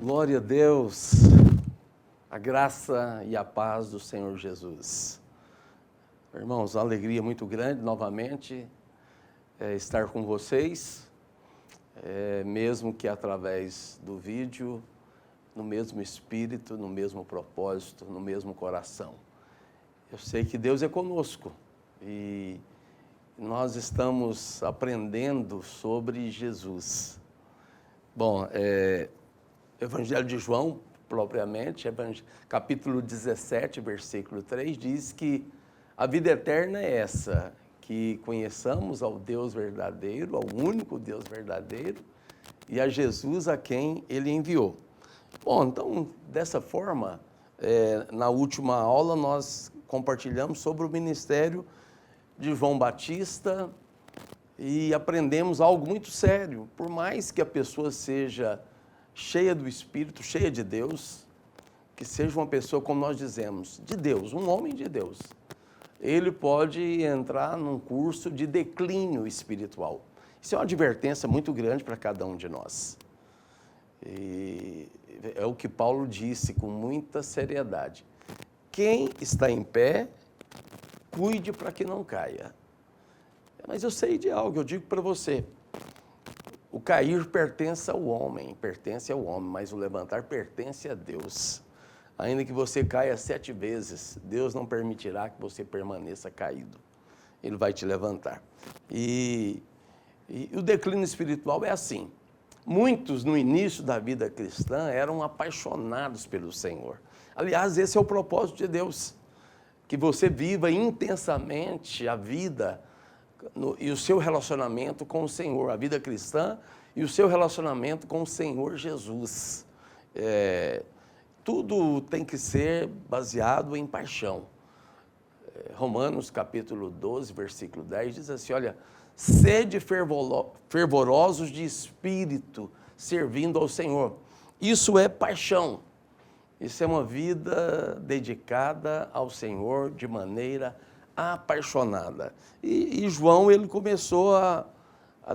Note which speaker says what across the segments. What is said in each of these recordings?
Speaker 1: Glória a Deus, a graça e a paz do Senhor Jesus. Irmãos, uma alegria muito grande novamente estar com vocês, mesmo que através do vídeo, no mesmo espírito, no mesmo propósito, no mesmo coração. Eu sei que Deus é conosco e nós estamos aprendendo sobre Jesus. Bom, Evangelho de João, propriamente, capítulo 17, versículo 3, diz que a vida eterna é essa, que conheçamos ao Deus verdadeiro, ao único Deus verdadeiro, e a Jesus a quem Ele enviou. Bom, então, dessa forma, na última aula nós compartilhamos sobre o ministério de João Batista e aprendemos algo muito sério. Por mais que a pessoa seja cheia do Espírito, cheia de Deus, que seja uma pessoa, como nós dizemos, de Deus, um homem de Deus, ele pode entrar num curso de declínio espiritual. Isso é uma advertência muito grande para cada um de nós. E é o que Paulo disse com muita seriedade. Quem está em pé, cuide para que não caia. Mas eu sei de algo, eu digo para você. O cair pertence ao homem, mas o levantar pertence a Deus. Ainda que você caia 7 vezes, Deus não permitirá que você permaneça caído. Ele vai te levantar. E o declínio espiritual é assim. Muitos, no início da vida cristã, eram apaixonados pelo Senhor. Aliás, esse é o propósito de Deus. Que você viva intensamente a vida e o seu relacionamento com o Senhor, a vida cristã e o seu relacionamento com o Senhor Jesus. Tudo tem que ser baseado em paixão. Romanos capítulo 12, versículo 10 diz assim, olha, sede fervorosos de espírito, servindo ao Senhor. Isso é paixão. Isso é uma vida dedicada ao Senhor de maneira apaixonada. E João, ele começou a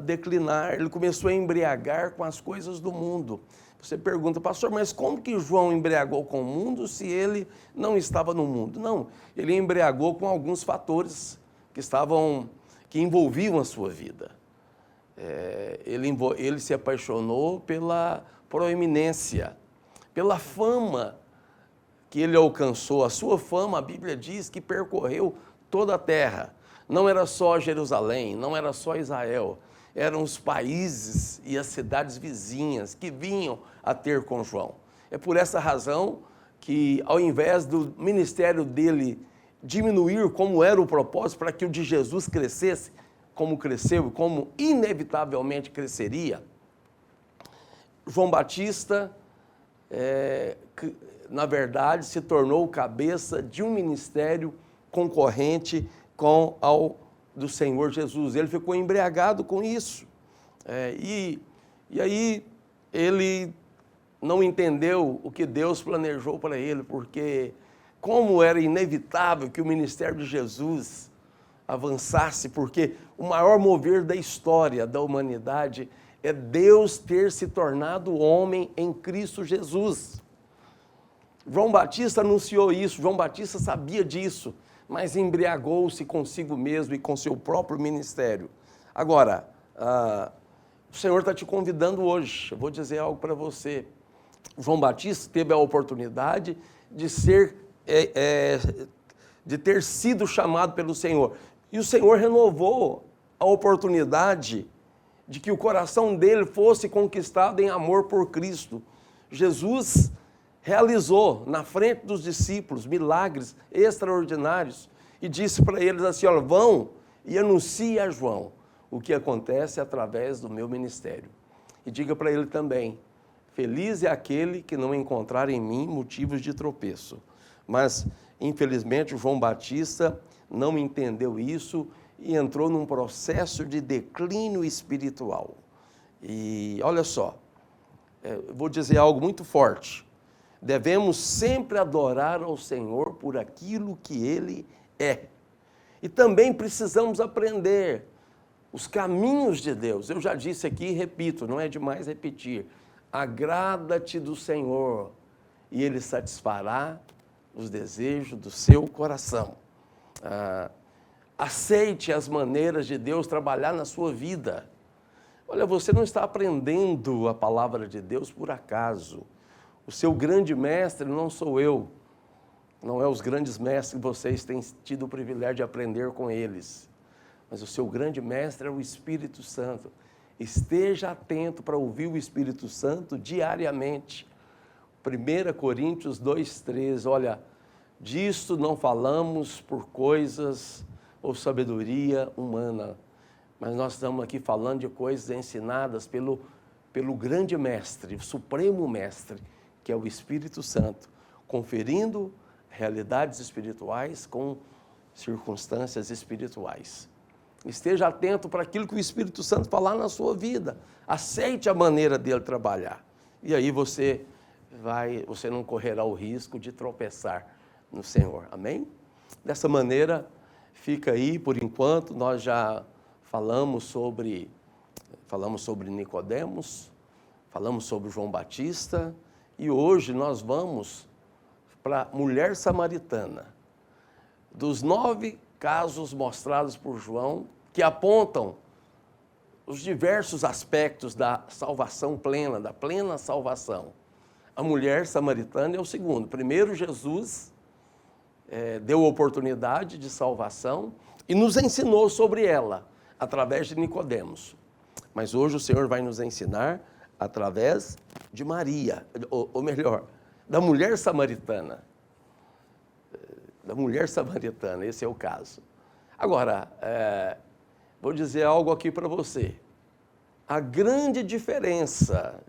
Speaker 1: declinar, ele começou a embriagar com as coisas do mundo. Você pergunta, pastor, mas como que João embriagou com o mundo se ele não estava no mundo? Não, ele embriagou com alguns fatores que envolviam a sua vida. Ele se apaixonou pela proeminência, pela fama que ele alcançou. A sua fama, a Bíblia diz que percorreu toda a terra. Não era só Jerusalém, não era só Israel, eram os países e as cidades vizinhas que vinham a ter com João. É por essa razão que, ao invés do ministério dele diminuir, como era o propósito, para que o de Jesus crescesse, como cresceu, como inevitavelmente cresceria, João Batista, na verdade, se tornou cabeça de um ministério concorrente com ao do Senhor Jesus. Ele ficou embriagado com isso. E aí ele não entendeu o que Deus planejou para ele, porque como era inevitável que o ministério de Jesus avançasse, porque o maior mover da história da humanidade é Deus ter se tornado homem em Cristo Jesus. João Batista anunciou isso, João Batista sabia disso, mas embriagou-se consigo mesmo e com seu próprio ministério. Agora, o Senhor está te convidando hoje, eu vou dizer algo para você. João Batista teve a oportunidade de ter sido chamado pelo Senhor. E o Senhor renovou a oportunidade de que o coração dele fosse conquistado em amor por Cristo. Jesus realizou na frente dos discípulos milagres extraordinários e disse para eles assim, olha, vão e anuncie a João o que acontece através do meu ministério. E diga para ele também, feliz é aquele que não encontrar em mim motivos de tropeço. Mas, infelizmente, o João Batista não entendeu isso e entrou num processo de declínio espiritual. E olha só, vou dizer algo muito forte. Devemos sempre adorar ao Senhor por aquilo que Ele é. E também precisamos aprender os caminhos de Deus. Eu já disse aqui e repito, não é demais repetir. agrada-te do Senhor, e Ele satisfará os desejos do seu coração. Aceite as maneiras de Deus trabalhar na sua vida. Olha, você não está aprendendo a palavra de Deus por acaso. O seu grande mestre não sou eu, não é os grandes mestres que vocês têm tido o privilégio de aprender com eles, mas o seu grande mestre é o Espírito Santo. Esteja atento para ouvir o Espírito Santo diariamente. 1 Coríntios 2,13, olha, disto não falamos por coisas ou sabedoria humana, mas nós estamos aqui falando de coisas ensinadas pelo grande mestre, o supremo mestre, que é o Espírito Santo, conferindo realidades espirituais com circunstâncias espirituais. Esteja atento para aquilo que o Espírito Santo falar na sua vida. Aceite a maneira dele trabalhar. E aí você não correrá o risco de tropeçar no Senhor. Amém? Dessa maneira, fica aí por enquanto. Nós já falamos sobre Nicodemos, falamos sobre João Batista, e hoje nós vamos para a mulher samaritana. Dos 9 casos mostrados por João, que apontam os diversos aspectos da salvação plena, da plena salvação. A mulher samaritana é o segundo. Primeiro, Jesus deu oportunidade de salvação e nos ensinou sobre ela, através de Nicodemos. Mas hoje o Senhor vai nos ensinar através de Maria, ou melhor, da mulher samaritana. Da mulher samaritana, esse é o caso. Agora, vou dizer algo aqui para você. A grande diferença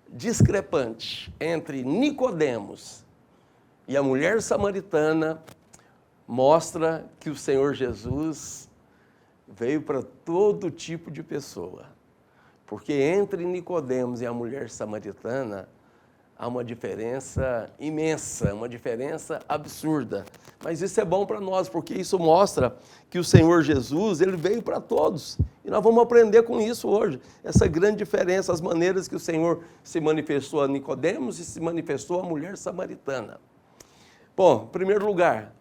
Speaker 1: discrepante entre Nicodemos e a mulher samaritana mostra que o Senhor Jesus veio para todo tipo de pessoa. Porque entre Nicodemos e a mulher samaritana há uma diferença imensa, uma diferença absurda. Mas isso é bom para nós, porque isso mostra que o Senhor Jesus, ele veio para todos. E nós vamos aprender com isso hoje. Essa grande diferença, as maneiras que o Senhor se manifestou a Nicodemos e se manifestou à mulher samaritana. Bom, em primeiro lugar,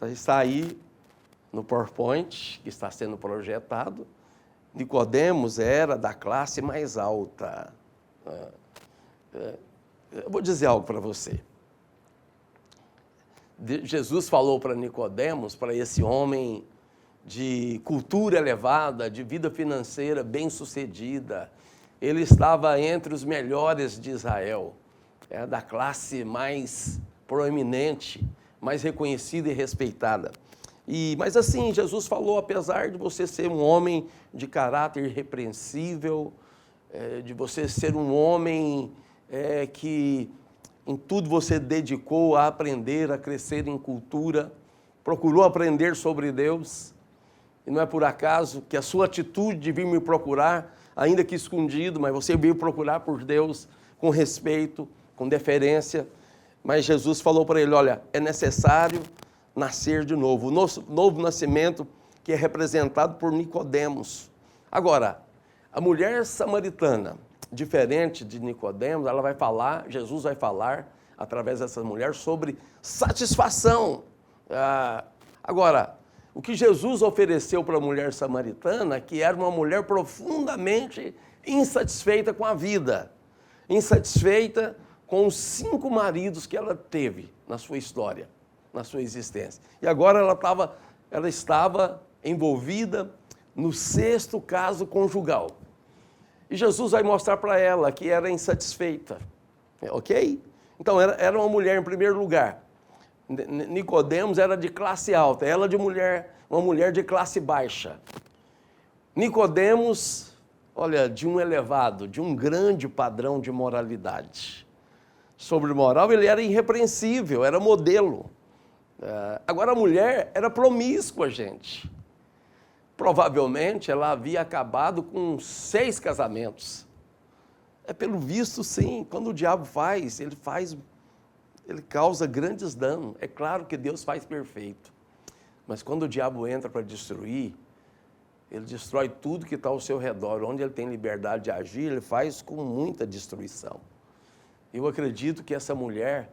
Speaker 1: está aí no PowerPoint, que está sendo projetado, Nicodemos era da classe mais alta. Eu vou dizer algo para você. Jesus falou para Nicodemos, para esse homem de cultura elevada, de vida financeira bem-sucedida. Ele estava entre os melhores de Israel, da classe mais proeminente, mais reconhecida e respeitada. Mas assim, Jesus falou, apesar de você ser um homem de caráter irrepreensível, de você ser um homem que em tudo você dedicou a aprender, a crescer em cultura, procurou aprender sobre Deus, e não é por acaso que a sua atitude de vir me procurar, ainda que escondido, mas você veio procurar por Deus com respeito, com deferência. Mas Jesus falou para ele, olha, é necessário nascer de novo, o novo nascimento que é representado por Nicodemos. Agora, a mulher samaritana, diferente de Nicodemos, ela vai falar, Jesus vai falar, através dessa mulher, sobre satisfação. Agora, o que Jesus ofereceu para a mulher samaritana, que era uma mulher profundamente insatisfeita com a vida, insatisfeita com os 5 maridos que ela teve na sua história, na sua existência. E agora ela estava envolvida no 6º caso conjugal. E Jesus vai mostrar para ela que era insatisfeita, ok? Então, era uma mulher, em primeiro lugar. Nicodemos era de classe alta, ela uma mulher de classe baixa. Nicodemos, olha, de um elevado, de um grande padrão de moralidade. Sobre moral, ele era irrepreensível, era modelo. Agora, a mulher era promíscua, gente. Provavelmente, ela havia acabado com 6 casamentos. Pelo visto, sim. Quando o diabo ele causa grandes danos. É claro que Deus faz perfeito. Mas quando o diabo entra para destruir, Ele destrói tudo que está ao seu redor. Onde ele tem liberdade de agir, ele faz com muita destruição. Eu acredito que essa mulher,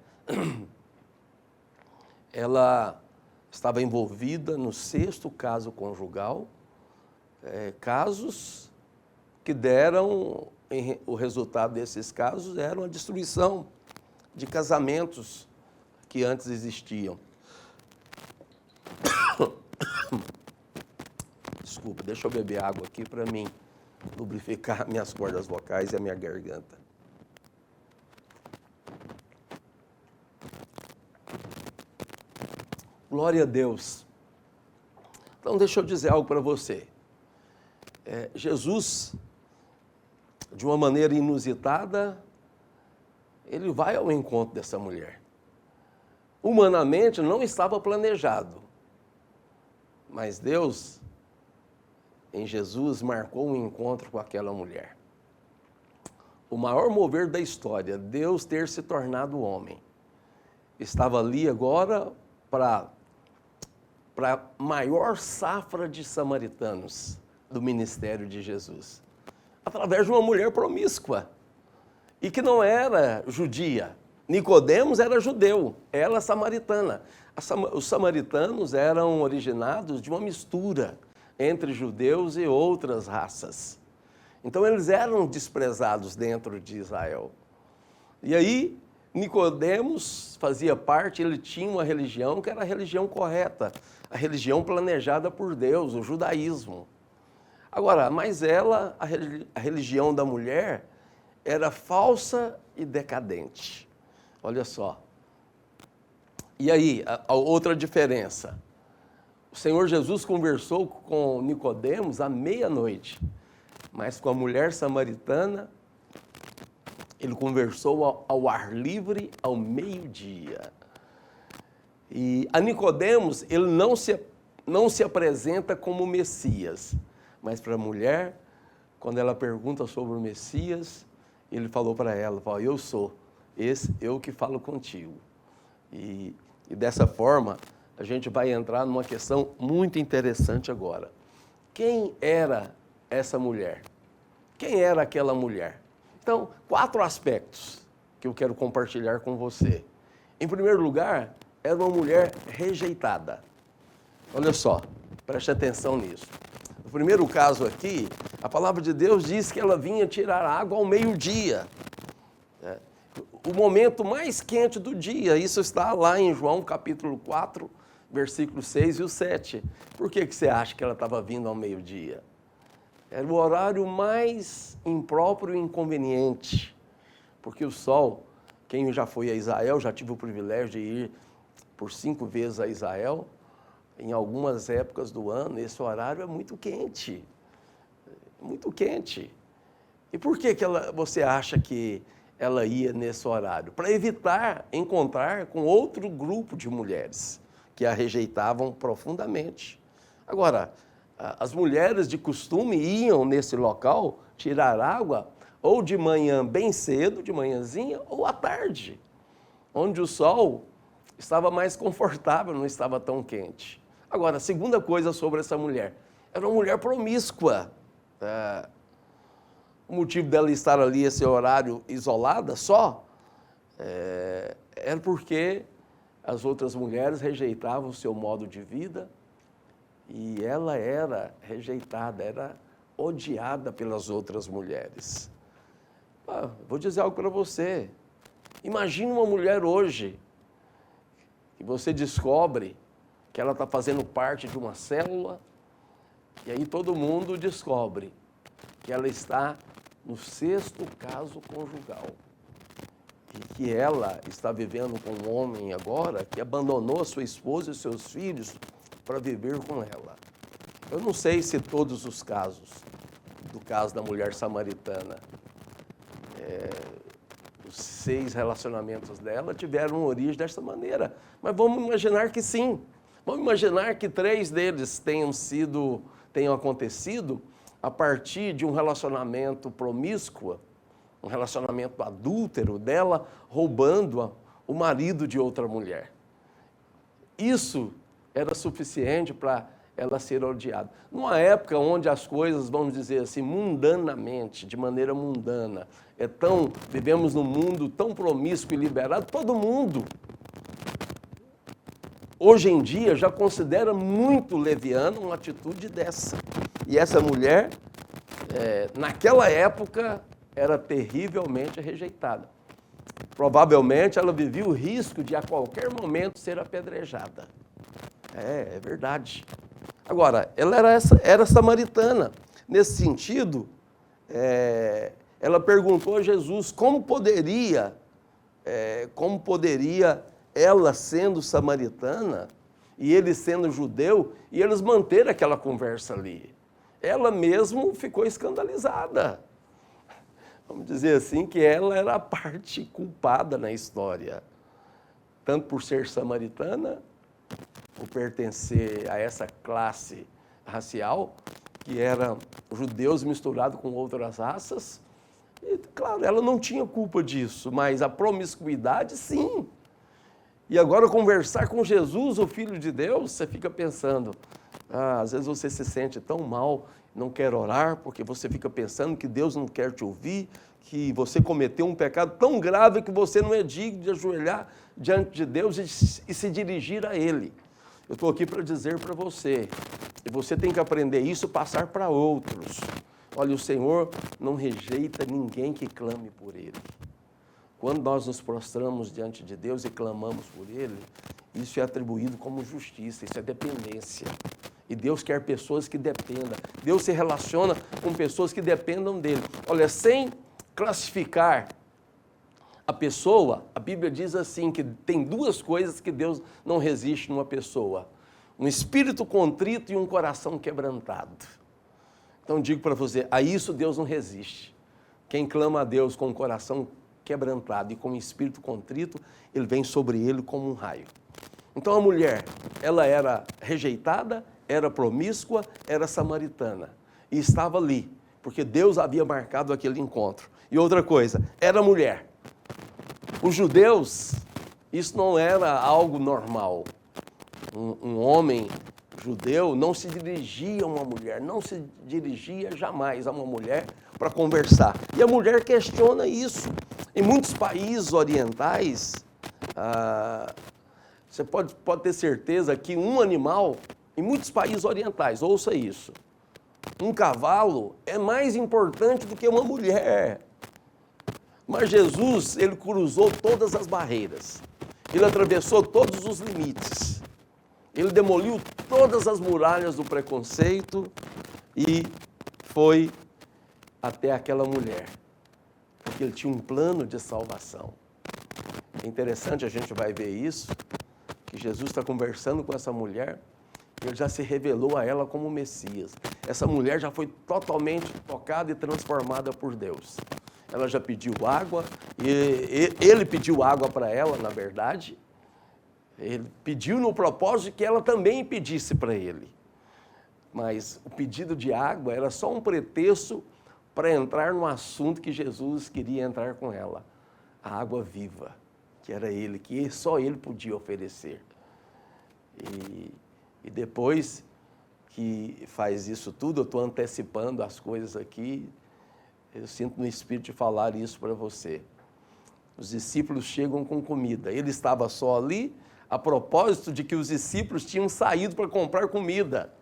Speaker 1: ela estava envolvida no 6º caso conjugal, casos que deram, o resultado desses casos era uma destruição de casamentos que antes existiam. Desculpa, deixa eu beber água aqui para mim lubrificar minhas cordas vocais e a minha garganta. Glória a Deus. Então, deixa eu dizer algo para você. Jesus, de uma maneira inusitada, ele vai ao encontro dessa mulher. Humanamente não estava planejado, mas Deus, em Jesus, marcou um encontro com aquela mulher. O maior mover da história, Deus ter se tornado homem, estava ali agora para a maior safra de samaritanos do ministério de Jesus, através de uma mulher promíscua e que não era judia. Nicodemos era judeu, ela samaritana. Os samaritanos eram originados de uma mistura entre judeus e outras raças. Então eles eram desprezados dentro de Israel. E aí Nicodemos fazia parte, ele tinha uma religião que era a religião correta, a religião planejada por Deus, o judaísmo. Agora, mas ela, a religião da mulher, era falsa e decadente. Olha só. E aí, a outra diferença. O Senhor Jesus conversou com Nicodemos à meia-noite, mas com a mulher samaritana, ele conversou ao ar livre ao meio-dia. E a Nicodemos, ele não se apresenta como Messias, mas para a mulher, quando ela pergunta sobre o Messias, ele falou para ela, eu sou, eu que falo contigo. E dessa forma, a gente vai entrar numa questão muito interessante agora. Quem era essa mulher? Quem era aquela mulher? Então, 4 aspectos que eu quero compartilhar com você. Em primeiro lugar, era uma mulher rejeitada. Olha só, preste atenção nisso. No primeiro caso aqui, a palavra de Deus diz que ela vinha tirar água ao meio-dia. O momento mais quente do dia. Isso está lá em João capítulo 4, versículos 6 e o 7. Por que você acha que ela estava vindo ao meio-dia? Era o horário mais impróprio e inconveniente, porque o sol, quem já foi a Israel, já tive o privilégio de ir por 5 vezes a Israel, em algumas épocas do ano, esse horário é muito quente, muito quente. E por que você acha que ela ia nesse horário? Para evitar encontrar com outro grupo de mulheres que a rejeitavam profundamente. Agora, as mulheres de costume iam nesse local tirar água ou de manhã bem cedo, de manhãzinha, ou à tarde, onde o sol estava mais confortável, não estava tão quente. Agora, a segunda coisa sobre essa mulher, era uma mulher promíscua. O motivo dela estar ali, esse horário isolada só, era porque as outras mulheres rejeitavam o seu modo de vida, e ela era rejeitada, era odiada pelas outras mulheres. Vou dizer algo para você. Imagine uma mulher hoje, que você descobre que ela está fazendo parte de uma célula, e aí todo mundo descobre que ela está no 6º caso conjugal. E que ela está vivendo com um homem agora que abandonou a sua esposa e seus filhos para viver com ela. Eu não sei se todos os casos, do caso da mulher samaritana, os 6 relacionamentos dela tiveram origem dessa maneira. Mas vamos imaginar que sim. Vamos imaginar que 3 deles tenham acontecido a partir de um relacionamento promíscuo, um relacionamento adúltero dela, roubando o marido de outra mulher. Isso era suficiente para ela ser odiada. Numa época onde as coisas, vamos dizer assim, mundanamente, de maneira mundana, vivemos num mundo tão promíscuo e liberado, todo mundo, hoje em dia, já considera muito leviana uma atitude dessa. E essa mulher, naquela época, era terrivelmente rejeitada. Provavelmente ela vivia o risco de a qualquer momento ser apedrejada. É verdade. Agora, ela era samaritana. Nesse sentido, ela perguntou a Jesus como poderia ela sendo samaritana e ele sendo judeu, e eles manterem aquela conversa ali. Ela mesmo ficou escandalizada. Vamos dizer assim, que ela era a parte culpada na história, tanto por ser samaritana, por pertencer a essa classe racial, que eram judeus misturados com outras raças. E, claro, ela não tinha culpa disso, mas a promiscuidade, sim. E agora conversar com Jesus, o Filho de Deus, você fica pensando, às vezes você se sente tão mal, não quer orar, porque você fica pensando que Deus não quer te ouvir, que você cometeu um pecado tão grave que você não é digno de ajoelhar diante de Deus e se dirigir a Ele. Eu estou aqui para dizer para você, e você tem que aprender isso e passar para outros. Olha, o Senhor não rejeita ninguém que clame por Ele. Quando nós nos prostramos diante de Deus e clamamos por Ele, isso é atribuído como justiça, isso é dependência. E Deus quer pessoas que dependam. Deus se relaciona com pessoas que dependam dEle. Olha, sem classificar a pessoa, a Bíblia diz assim, que tem duas coisas que Deus não resiste numa pessoa. Um espírito contrito e um coração quebrantado. Então digo para você, a isso Deus não resiste. Quem clama a Deus com o coração quebrantado e com o espírito contrito, ele vem sobre ele como um raio. Então a mulher, ela era rejeitada, era promíscua, era samaritana. E estava ali, porque Deus havia marcado aquele encontro. E outra coisa, era mulher. Os judeus, isso não era algo normal. Um homem judeu não se dirigia a uma mulher, não se dirigia jamais a uma mulher para conversar. E a mulher questiona isso. Em muitos países orientais, você pode ter certeza que um animal, em muitos países orientais, ouça isso, um cavalo é mais importante do que uma mulher. Mas Jesus, ele cruzou todas as barreiras, ele atravessou todos os limites, ele demoliu todas as muralhas do preconceito e foi até aquela mulher, porque ele tinha um plano de salvação. É interessante, a gente vai ver isso, que Jesus está conversando com essa mulher, e ele já se revelou a ela como Messias. Essa mulher já foi totalmente tocada e transformada por Deus. Ela já pediu água, e ele pediu água para ela, na verdade. Ele pediu no propósito que ela também pedisse para ele. Mas o pedido de água era só um pretexto para entrar no assunto que Jesus queria entrar com ela. A água viva, que era ele, que só ele podia oferecer. E depois que faz isso tudo, eu estou antecipando as coisas aqui, eu sinto no Espírito de falar isso para você. Os discípulos chegam com comida. Ele estava só ali, a propósito de que os discípulos tinham saído para comprar comida.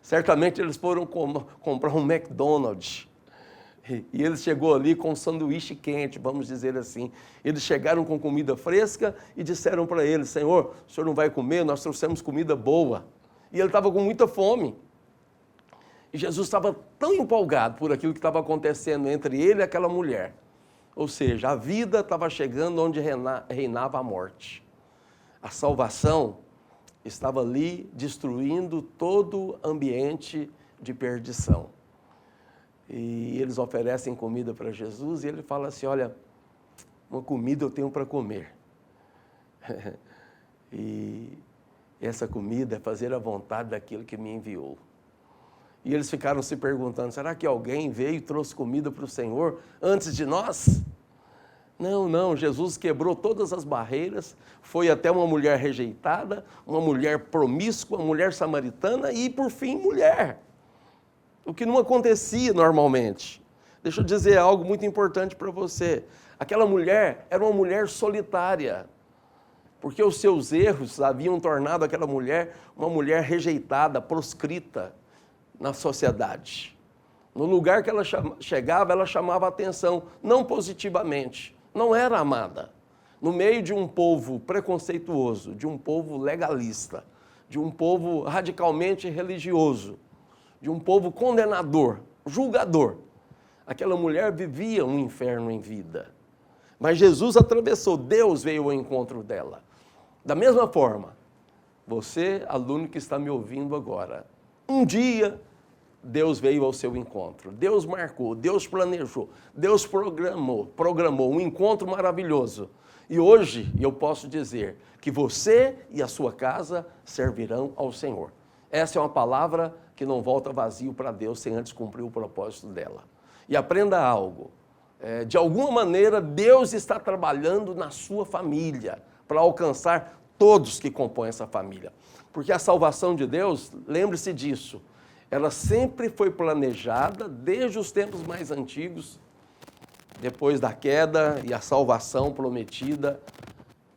Speaker 1: Certamente eles foram comprar um McDonald's. E ele chegou ali com um sanduíche quente, vamos dizer assim. Eles chegaram com comida fresca e disseram para ele, Senhor, o senhor não vai comer? Nós trouxemos comida boa. E ele estava com muita fome. E Jesus estava tão empolgado por aquilo que estava acontecendo entre ele e aquela mulher. Ou seja, a vida estava chegando onde reinava a morte. A salvação estava ali destruindo todo ambiente de perdição. E eles oferecem comida para Jesus e ele fala assim, olha, uma comida eu tenho para comer. E essa comida é fazer a vontade daquele que me enviou. E eles ficaram se perguntando, será que alguém veio e trouxe comida para o Senhor antes de nós? Não, Jesus quebrou todas as barreiras, foi até uma mulher rejeitada, uma mulher promíscua, uma mulher samaritana e, por fim, mulher. O que não acontecia normalmente. Deixa eu dizer algo muito importante para você. Aquela mulher era uma mulher solitária, porque os seus erros haviam tornado aquela mulher uma mulher rejeitada, proscrita na sociedade. No lugar que ela chegava, ela chamava a atenção, não positivamente, não era amada. No meio de um povo preconceituoso, de um povo legalista, de um povo radicalmente religioso, de um povo condenador, julgador, aquela mulher vivia um inferno em vida. Mas Jesus atravessou, Deus veio ao encontro dela. Da mesma forma, você, aluno que está me ouvindo agora, um dia Deus veio ao seu encontro, Deus marcou, Deus planejou, Deus programou um encontro maravilhoso. E hoje eu posso dizer que você e a sua casa servirão ao Senhor. Essa é uma palavra que não volta vazio para Deus sem antes cumprir o propósito dela. E aprenda algo, de alguma maneira Deus está trabalhando na sua família para alcançar todos que compõem essa família. Porque a salvação de Deus, lembre-se disso, ela sempre foi planejada desde os tempos mais antigos, depois da queda e a salvação prometida,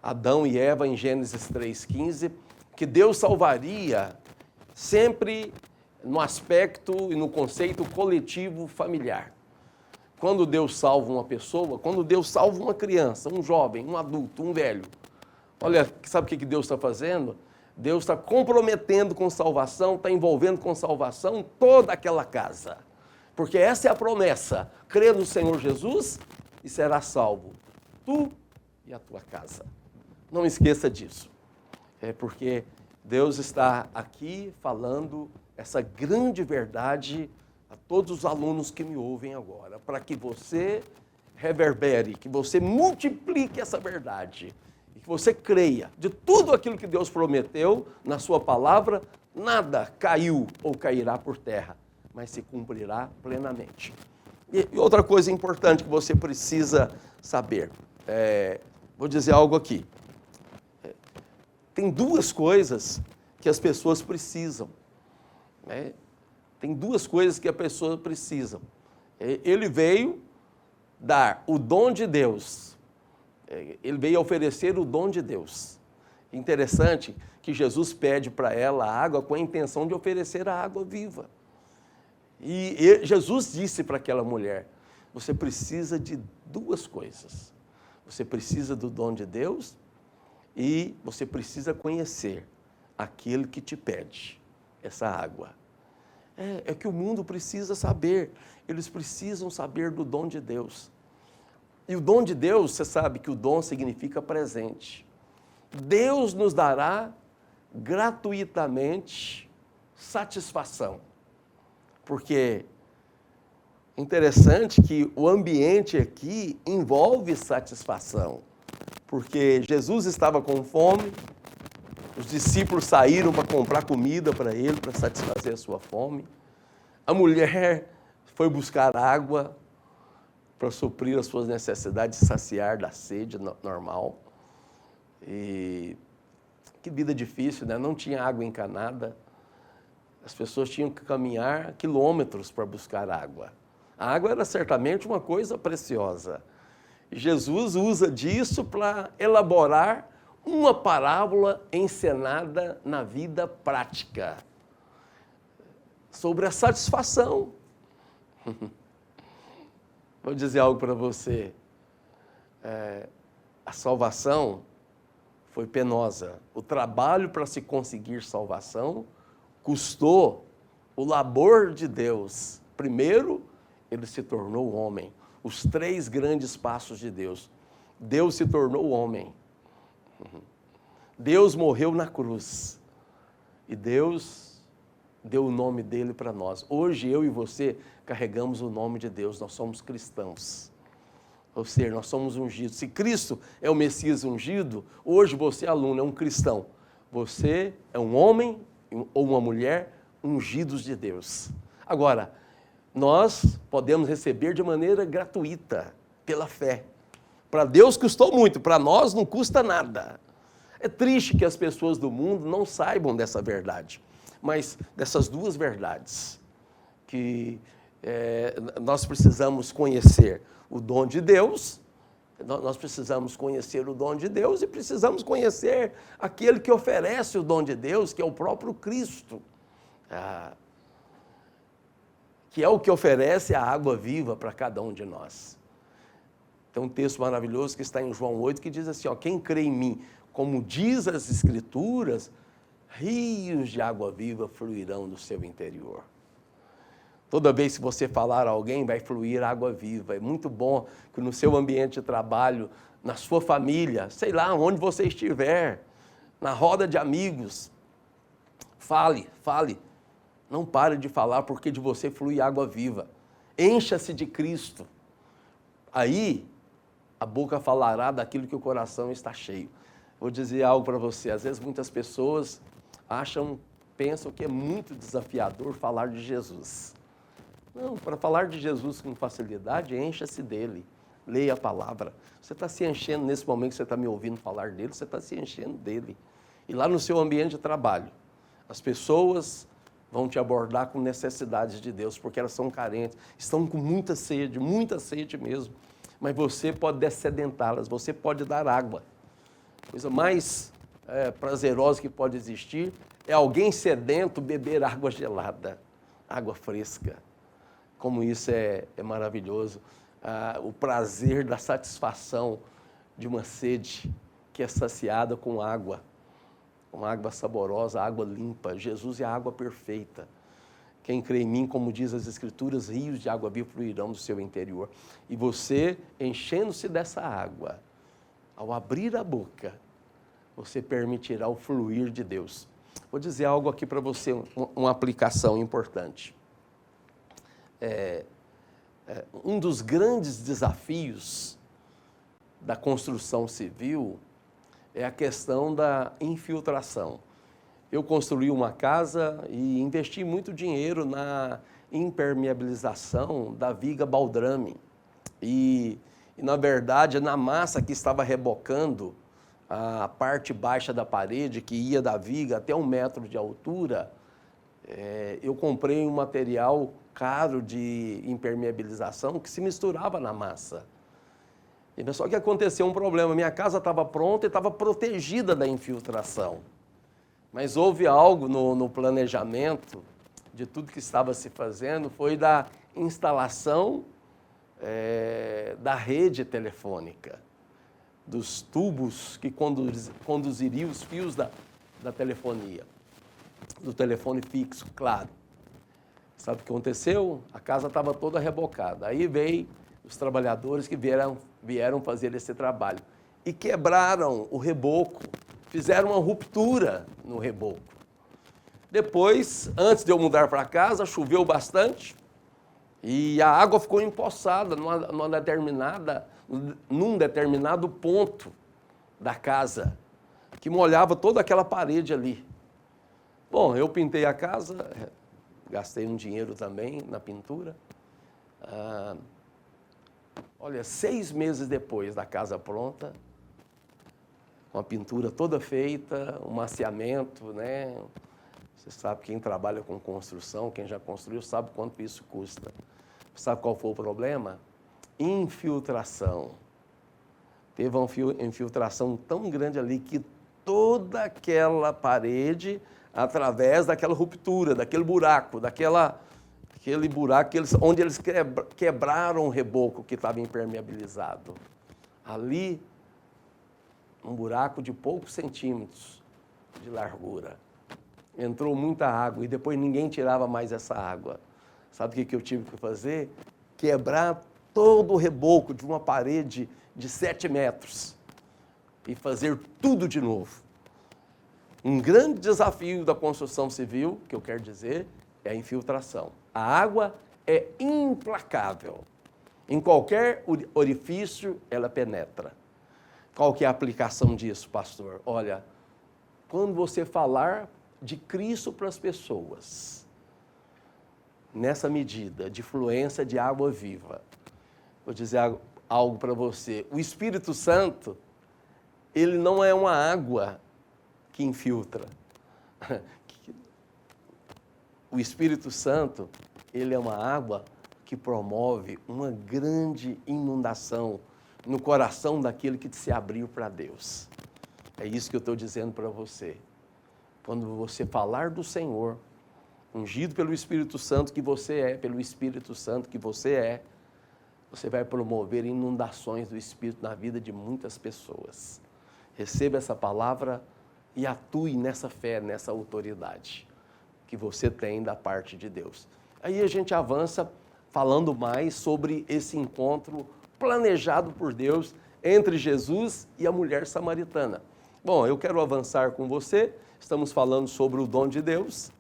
Speaker 1: Adão e Eva em Gênesis 3,15, que Deus salvaria sempre no aspecto e no conceito coletivo familiar. Quando Deus salva uma pessoa, quando Deus salva uma criança, um jovem, um adulto, um velho, olha, sabe o que Deus está fazendo? Deus está comprometendo com salvação, está envolvendo com salvação toda aquela casa. Porque essa é a promessa, crê no Senhor Jesus e será salvo, tu e a tua casa. Não esqueça disso, porque Deus está aqui falando essa grande verdade a todos os alunos que me ouvem agora, para que você reverbere, que você multiplique essa verdade e que você creia de tudo aquilo que Deus prometeu na sua palavra, nada caiu ou cairá por terra, mas se cumprirá plenamente. E outra coisa importante que você precisa saber, vou dizer algo aqui. Tem duas coisas que as pessoas precisam. Tem duas coisas que a pessoa precisa. Ele veio dar o dom de Deus. Ele veio oferecer o dom de Deus. Interessante que Jesus pede para ela a água com a intenção de oferecer a água viva. E Jesus disse para aquela mulher, você precisa de duas coisas. Você precisa do dom de Deus e você precisa conhecer aquele que te pede essa água. É que o mundo precisa saber, eles precisam saber do dom de Deus. E o dom de Deus, você sabe que o dom significa presente. Deus nos dará gratuitamente satisfação. Porque é interessante que o ambiente aqui envolve satisfação. Porque Jesus estava com fome, os discípulos saíram para comprar comida para ele, para satisfazer a sua fome. A mulher foi buscar água para suprir as suas necessidades, saciar da sede normal. E que vida difícil, né? Não tinha água encanada. As pessoas tinham que caminhar quilômetros para buscar água. A água era certamente uma coisa preciosa. E Jesus usa disso para elaborar uma parábola encenada na vida prática sobre a satisfação. Vou dizer algo para você. A salvação foi penosa. O trabalho para se conseguir salvação custou o labor de Deus. Primeiro, ele se tornou homem. Os 3 grandes passos de Deus. Deus se tornou homem. Deus morreu na cruz. E Deus deu o nome dele para nós. Hoje, eu e você carregamos o nome de Deus. Nós somos cristãos. Ou seja, nós somos ungidos. Se Cristo é o Messias ungido, hoje você, aluno, é um cristão. Você é um homem ou uma mulher ungidos de Deus. Agora, nós podemos receber de maneira gratuita, pela fé. Para Deus custou muito, para nós não custa nada. É triste que as pessoas do mundo não saibam dessa verdade, mas dessas duas verdades, que nós precisamos conhecer o dom de Deus, nós precisamos conhecer o dom de Deus e precisamos conhecer aquele que oferece o dom de Deus, que é o próprio Cristo, que é o que oferece a água viva para cada um de nós. Tem um texto maravilhoso que está em João 8, que diz assim, quem crê em mim, como diz as Escrituras, rios de água viva fluirão do seu interior. Toda vez que você falar a alguém, vai fluir água viva. É muito bom que no seu ambiente de trabalho, na sua família, sei lá, onde você estiver, na roda de amigos, fale. Não pare de falar, porque de você flui água viva. Encha-se de Cristo. Aí, a boca falará daquilo que o coração está cheio. Vou dizer algo para você. Às vezes muitas pessoas pensam que é muito desafiador falar de Jesus. Não, para falar de Jesus com facilidade, encha-se dele. Leia a palavra. Você está se enchendo nesse momento que você está me ouvindo falar dele, você está se enchendo dele. E lá no seu ambiente de trabalho, as pessoas vão te abordar com necessidades de Deus, porque elas são carentes, estão com muita sede mesmo. Mas você pode descedentá-las, você pode dar água. A coisa mais prazerosa que pode existir é alguém sedento beber água gelada, água fresca. Como isso é maravilhoso. O prazer da satisfação de uma sede que é saciada com água. Uma água saborosa, água limpa. Jesus é a água perfeita. Quem crê em mim, como diz as Escrituras, rios de água viva fluirão do seu interior. E você, enchendo-se dessa água, ao abrir a boca, você permitirá o fluir de Deus. Vou dizer algo aqui para você, uma aplicação importante. Um dos grandes desafios da construção civil é a questão da infiltração. Eu construí uma casa e investi muito dinheiro na impermeabilização da viga baldrame. E na verdade, na massa que estava rebocando a parte baixa da parede, que ia da viga até 1 metro de altura, eu comprei um material caro de impermeabilização que se misturava na massa. Só que aconteceu um problema, minha casa estava pronta e estava protegida da infiltração. Mas houve algo no planejamento de tudo que estava se fazendo, foi da instalação da rede telefônica, dos tubos que conduziriam os fios da telefonia, do telefone fixo, claro. Sabe o que aconteceu? A casa estava toda rebocada. Aí veio os trabalhadores que vieram fazer esse trabalho e quebraram o reboco, fizeram uma ruptura no reboco. Depois, antes de eu mudar para casa, choveu bastante e a água ficou empoçada num determinado ponto da casa, que molhava toda aquela parede ali. Bom, eu pintei a casa, gastei um dinheiro também na pintura. Olha, 6 meses depois da casa pronta, com a pintura toda feita, um maciamento, né? Você sabe, quem trabalha com construção, quem já construiu, sabe quanto isso custa. Sabe qual foi o problema? Infiltração. Teve uma infiltração tão grande ali que toda aquela parede, através daquela ruptura, daquele buraco, aquele buraco onde eles quebraram o reboco que estava impermeabilizado. Ali, um buraco de poucos centímetros de largura. Entrou muita água e depois ninguém tirava mais essa água. Sabe o que eu tive que fazer? Quebrar todo o reboco de uma parede de 7 metros e fazer tudo de novo. Um grande desafio da construção civil, que eu quero dizer, é a infiltração. A água é implacável. Em qualquer orifício, ela penetra. Qual que é a aplicação disso, pastor? Olha, quando você falar de Cristo para as pessoas, nessa medida de fluência de água viva, vou dizer algo para você. O Espírito Santo, ele não é uma água que infiltra. O Espírito Santo, ele é uma água que promove uma grande inundação no coração daquele que se abriu para Deus. É isso que eu estou dizendo para você. Quando você falar do Senhor, ungido pelo Espírito Santo que você é, pelo Espírito Santo que você vai promover inundações do Espírito na vida de muitas pessoas. Receba essa palavra e atue nessa fé, nessa autoridade que você tem da parte de Deus. Aí a gente avança falando mais sobre esse encontro planejado por Deus entre Jesus e a mulher samaritana. Bom, eu quero avançar com você, estamos falando sobre o dom de Deus,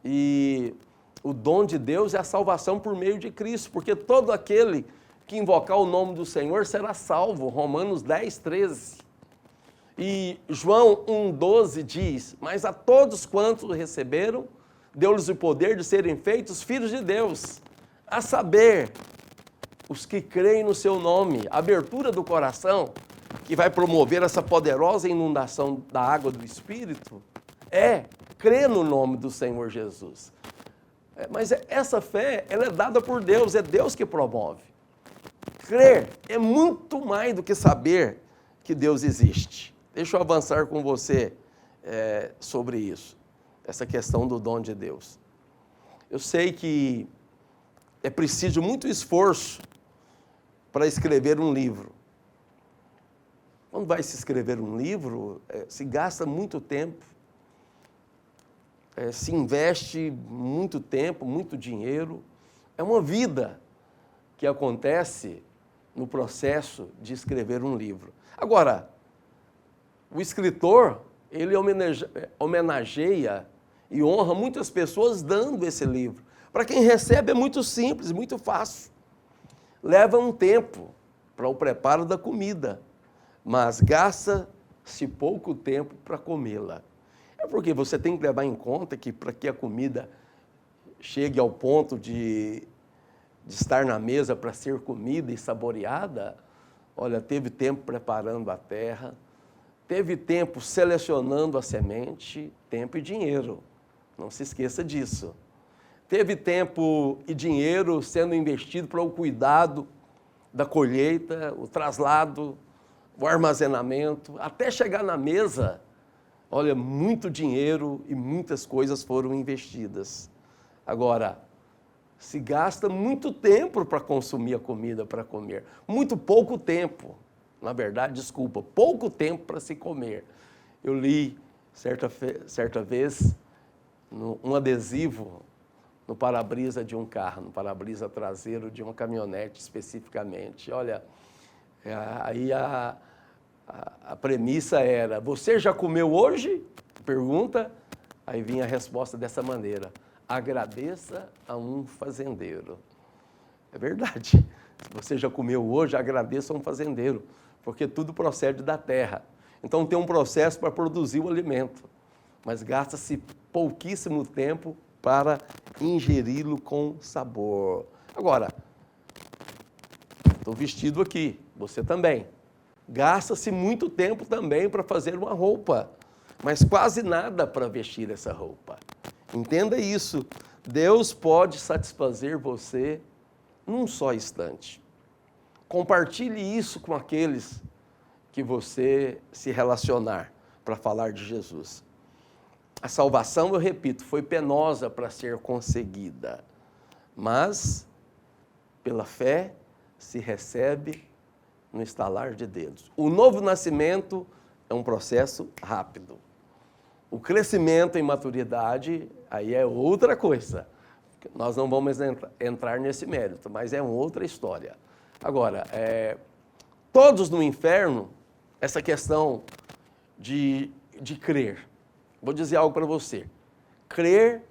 Speaker 1: e o dom de Deus é a salvação por meio de Cristo, porque todo aquele que invocar o nome do Senhor será salvo, Romanos 10, 13. E João 1,12 diz, mas a todos quantos receberam, deu-lhes o poder de serem feitos filhos de Deus, a saber, os que creem no seu nome, a abertura do coração, que vai promover essa poderosa inundação da água do Espírito, é crer no nome do Senhor Jesus. Mas essa fé, ela é dada por Deus, é Deus que promove. Crer é muito mais do que saber que Deus existe. Deixa eu avançar com você sobre isso, essa questão do dom de Deus. Eu sei que é preciso muito esforço para escrever um livro. Quando vai se escrever um livro, se gasta muito tempo, se investe muito tempo, muito dinheiro. É uma vida que acontece no processo de escrever um livro. Agora, o escritor, ele homenageia e honra muitas pessoas dando esse livro. Para quem recebe é muito simples, muito fácil. Leva um tempo para o preparo da comida, mas gasta-se pouco tempo para comê-la. É porque você tem que levar em conta que para que a comida chegue ao ponto de estar na mesa para ser comida e saboreada, olha, teve tempo preparando a terra, teve tempo selecionando a semente, tempo e dinheiro. Não se esqueça disso. Teve tempo e dinheiro sendo investido para o cuidado da colheita, o traslado, o armazenamento, até chegar na mesa. Olha, muito dinheiro e muitas coisas foram investidas. Agora, se gasta muito tempo para consumir a comida, para comer. Muito pouco tempo, na verdade, pouco tempo para se comer. Eu li, certa vez, um adesivo no para-brisa de um carro, no para-brisa traseiro de uma caminhonete especificamente. Olha, aí a premissa era, você já comeu hoje? Pergunta, aí vinha a resposta dessa maneira, agradeça a um fazendeiro. É verdade, se você já comeu hoje, agradeça a um fazendeiro, porque tudo procede da terra. Então tem um processo para produzir o alimento, mas gasta-se pouquíssimo tempo para ingeri-lo com sabor. Agora, estou vestido aqui, você também. Gasta-se muito tempo também para fazer uma roupa, mas quase nada para vestir essa roupa. Entenda isso, Deus pode satisfazer você num só instante. Compartilhe isso com aqueles que você se relacionar para falar de Jesus. A salvação, eu repito, foi penosa para ser conseguida, mas pela fé se recebe no estalar de dedos. O novo nascimento é um processo rápido. O crescimento em maturidade, aí é outra coisa. Nós não vamos entrar nesse mérito, mas é outra história. Agora, todos no inferno, essa questão de crer. Vou dizer algo para você. Crer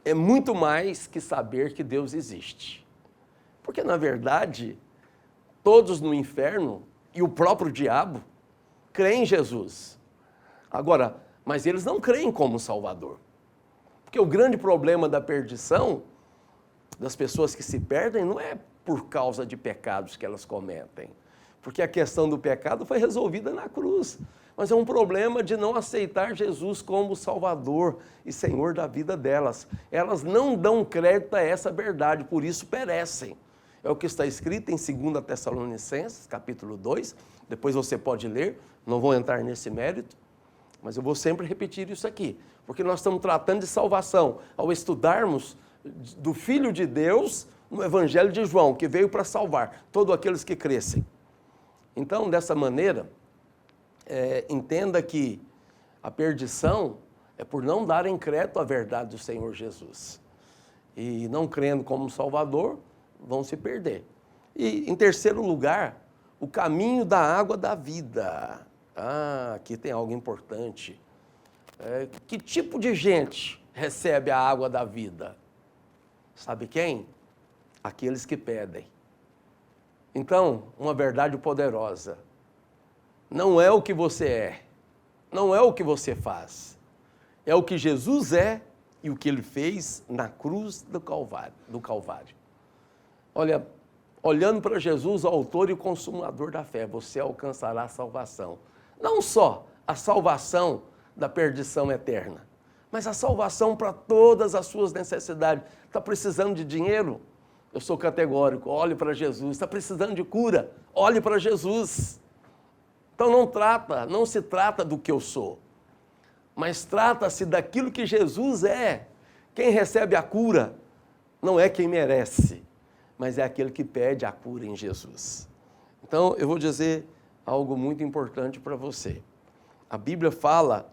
Speaker 1: é muito mais que saber que Deus existe. Porque, na verdade, todos no inferno e o próprio diabo creem em Jesus. Agora, mas eles não creem como Salvador. Porque o grande problema da perdição, das pessoas que se perdem, não é por causa de pecados que elas cometem. Porque a questão do pecado foi resolvida na cruz. Mas é um problema de não aceitar Jesus como Salvador e Senhor da vida delas. Elas não dão crédito a essa verdade, por isso perecem. É o que está escrito em 2 Tessalonicenses, capítulo 2. Depois você pode ler, não vou entrar nesse mérito, mas eu vou sempre repetir isso aqui. Porque nós estamos tratando de salvação ao estudarmos do Filho de Deus no Evangelho de João, que veio para salvar todos aqueles que crescem. Então, dessa maneira, entenda que a perdição é por não darem crédito à verdade do Senhor Jesus. E não crendo como Salvador, vão se perder. E, em terceiro lugar, o caminho da água da vida. Aqui tem algo importante. Que tipo de gente recebe a água da vida? Sabe quem? Aqueles que pedem. Então, uma verdade poderosa. Não é o que você é, não é o que você faz. É o que Jesus é e o que Ele fez na cruz do Calvário. Olha, olhando para Jesus, o autor e consumador da fé, você alcançará a salvação. Não só a salvação da perdição eterna, mas a salvação para todas as suas necessidades. Está precisando de dinheiro? Eu sou categórico, olhe para Jesus. Está precisando de cura? Olhe para Jesus. Então não se trata do que eu sou, mas trata-se daquilo que Jesus é. Quem recebe a cura não é quem merece, mas é aquele que pede a cura em Jesus. Então eu vou dizer algo muito importante para você. A Bíblia fala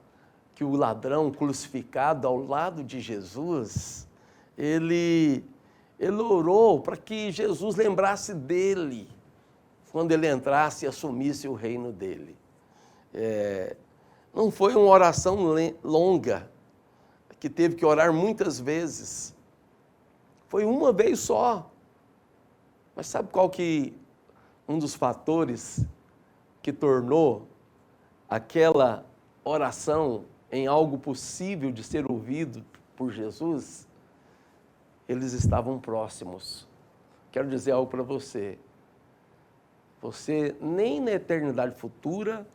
Speaker 1: que o ladrão crucificado ao lado de Jesus, ele orou para que Jesus lembrasse dele quando ele entrasse e assumisse o reino dele. Não foi uma oração longa, que teve que orar muitas vezes. Foi uma vez só. Mas sabe qual que um dos fatores que tornou aquela oração em algo possível de ser ouvido por Jesus? Eles estavam próximos. Quero dizer algo para você. Você, nem na eternidade futura,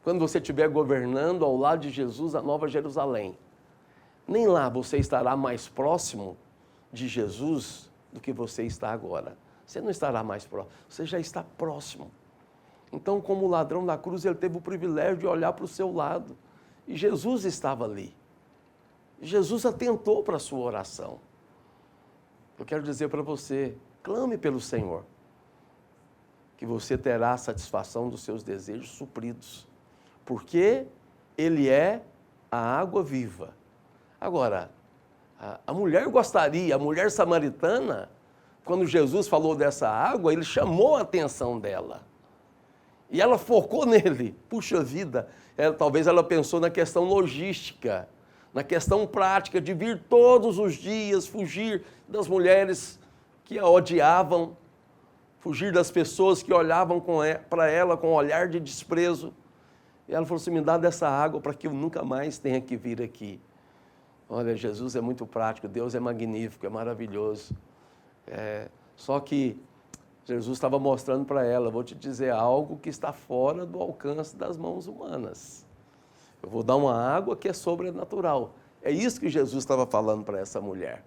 Speaker 1: quando você estiver governando ao lado de Jesus a Nova Jerusalém, nem lá você estará mais próximo de Jesus do que você está agora. Você não estará mais próximo, você já está próximo. Então, como o ladrão da cruz, ele teve o privilégio de olhar para o seu lado. E Jesus estava ali. Jesus atentou para a sua oração. Eu quero dizer para você, clame pelo Senhor, que você terá a satisfação dos seus desejos supridos, porque Ele é a água viva. Agora, a mulher gostaria, a mulher samaritana, quando Jesus falou dessa água, Ele chamou a atenção dela. E ela focou nele. Puxa vida, talvez ela pensou na questão logística, na questão prática de vir todos os dias, fugir das mulheres que a odiavam, fugir das pessoas que olhavam para ela com um olhar de desprezo. E ela falou assim, me dá dessa água para que eu nunca mais tenha que vir aqui. Olha, Jesus é muito prático, Deus é magnífico, é maravilhoso. Só que Jesus estava mostrando para ela, vou te dizer algo que está fora do alcance das mãos humanas. Eu vou dar uma água que é sobrenatural. É isso que Jesus estava falando para essa mulher.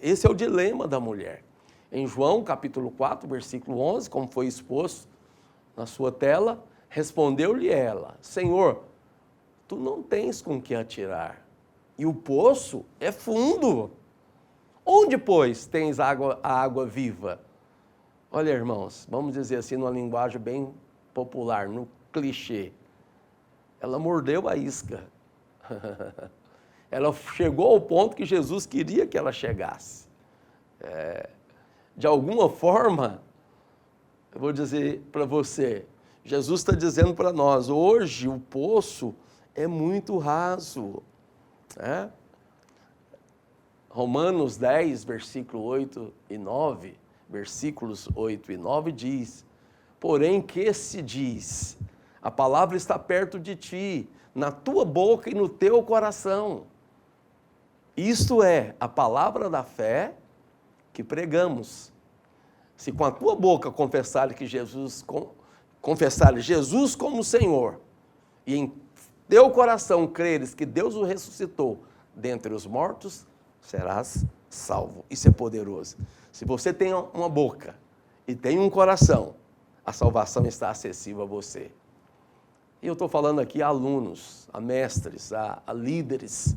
Speaker 1: Esse é o dilema da mulher. Em João, capítulo 4, versículo 11, como foi exposto na sua tela, respondeu-lhe ela, Senhor, tu não tens com que atirar, e o poço é fundo. Onde, pois, tens a água viva? Olha, irmãos, vamos dizer assim, numa linguagem bem popular, no clichê. Ela mordeu a isca. Ela chegou ao ponto que Jesus queria que ela chegasse. De alguma forma, eu vou dizer para você, Jesus está dizendo para nós, hoje o poço é muito raso. Romanos 10, versículo 8 e 9, versículos 8 e 9 diz, porém que se diz, a palavra está perto de ti, na tua boca e no teu coração. Isto é, a palavra da fé que pregamos. Se com a tua boca confessares Jesus como Senhor, e em teu coração creres que Deus o ressuscitou dentre os mortos, serás salvo. Isso é poderoso. Se você tem uma boca e tem um coração, a salvação está acessível a você. E eu estou falando aqui a alunos, a mestres, a líderes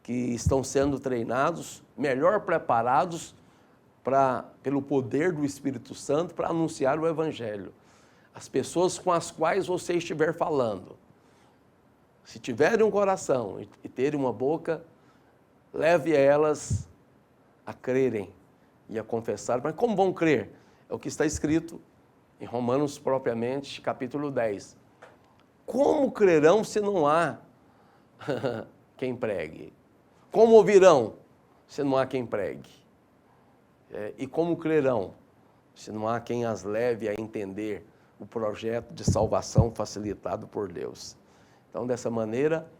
Speaker 1: que estão sendo treinados, melhor preparados pelo poder do Espírito Santo para anunciar o Evangelho. As pessoas com as quais você estiver falando, se tiverem um coração e terem uma boca, leve elas a crerem e a confessar. Mas como vão crer? É o que está escrito em Romanos propriamente, capítulo 10. Como crerão se não há quem pregue? Como ouvirão se não há quem pregue? E como crerão se não há quem as leve a entender o projeto de salvação facilitado por Deus? Então, dessa maneira,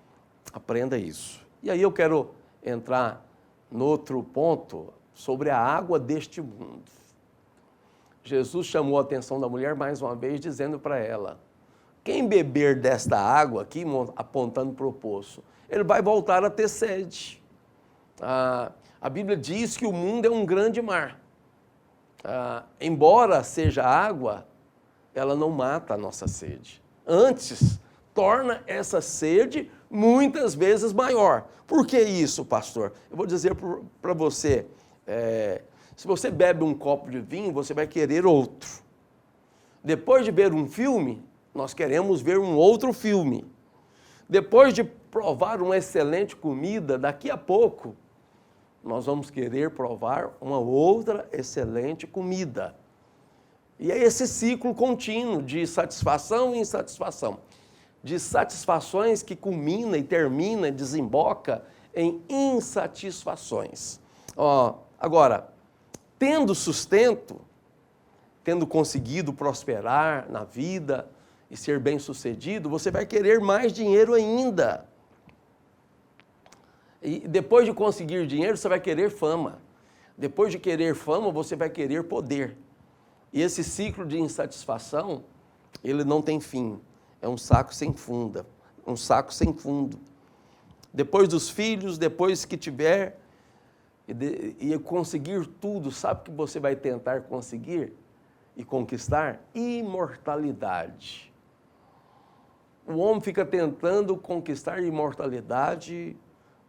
Speaker 1: aprenda isso. E aí eu quero entrar no outro ponto sobre a água deste mundo. Jesus chamou a atenção da mulher mais uma vez, dizendo para ela: quem beber desta água aqui, apontando para o poço, ele vai voltar a ter sede. A Bíblia diz que o mundo é um grande mar. Embora seja água, ela não mata a nossa sede. Antes, torna essa sede muitas vezes maior. Por que isso, pastor? Eu vou dizer para você, se você bebe um copo de vinho, você vai querer outro. Depois de ver um filme, nós queremos ver um outro filme. Depois de provar uma excelente comida, daqui a pouco, nós vamos querer provar uma outra excelente comida. E é esse ciclo contínuo de satisfação e insatisfação. De satisfações que culmina e termina e desemboca em insatisfações. Agora, tendo sustento, tendo conseguido prosperar na vida e ser bem-sucedido, você vai querer mais dinheiro ainda. E depois de conseguir dinheiro, você vai querer fama. Depois de querer fama, você vai querer poder. E esse ciclo de insatisfação, ele não tem fim. É um saco sem fundo. Um saco sem fundo. Depois dos filhos, depois que tiver e conseguir tudo, sabe o que você vai tentar conseguir e conquistar? Imortalidade. O homem fica tentando conquistar imortalidade